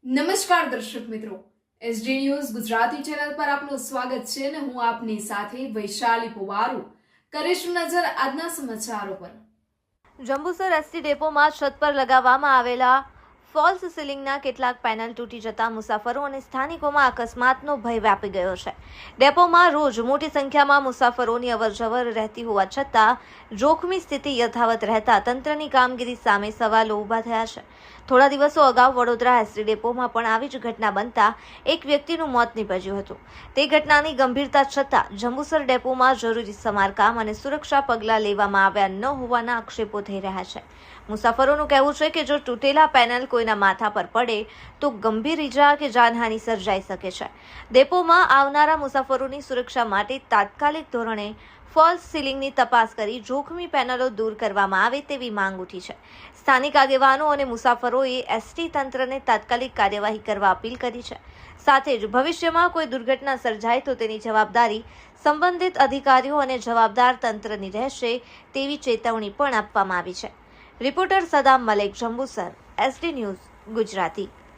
નમસ્કાર દર્શક મિત્રો, એસડી ન્યૂઝ ગુજરાતી ચેનલ પર આપનું સ્વાગત છે અને હું આપની સાથે વૈશાલી પુવારુ કરીશું નજર આજના સમાચારો પર। જંબુસર એસટી ડેપોમાં છત પર લગાવવામાં આવેલા ફોલ્સ સીલિંગના કેટલાક પેનલ તૂટી જતા મુસાફરો અને સ્થાનિકોમાં અકસ્માતનો ભય વ્યાપી ગયો છે। ડેપોમાં રોજ મોટી સંખ્યામાં મુસાફરોની અવરજવર રહેતી હોવા છતાં જોખમી સ્થિતિ યથાવત રહેતા તંત્રની કામગીરી સામે સવાલો ઊભા થયા છે। થોડા દિવસો અગાઉ વડોદરા એસટી ડેપોમાં પણ આવી જ ઘટના બનતા એક વ્યક્તિનું મોત નીપજ્યું હતું। તે ઘટનાની ગંભીરતા છતાં જંબુસર ડેપોમાં જરૂરી સમારકામ અને સુરક્ષા પગલાં લેવામાં આવ્યા ન હોવાના આક્ષેપો થઈ રહ્યા છે। મુસાફરોનું કહેવું છે કે જો તૂટેલા પેનલ કોઈના માથા પર પડે તો ગંભીર ઈજા કે જાનહાનિ સર્જાઈ શકે છે। ડેપોમાં આવનારા મુસાફરોની સુરક્ષા માટે તાત્કાલિક ધોરણે ફોલ્સ સીલિંગની તપાસ કરી જોખમી પેનલો દૂર કરવામાં આવે તેવી માંગ ઉઠી છે। સ્થાનિક આગેવાનો અને મુસાફરોએ એસટી તંત્રને તાત્કાલિક કાર્યવાહી કરવા અપીલ કરી છે। સાથે જ ભવિષ્યમાં કોઈ દુર્ઘટના સર્જાય તો તેની જવાબદારી સંબંધિત અધિકારીઓ અને જવાબદાર તંત્રની રહેશે તેવી ચેતવણી પણ આપવામાં આવી છે। Reporter Saddam Malek, Jambusar, SD news Gujarati.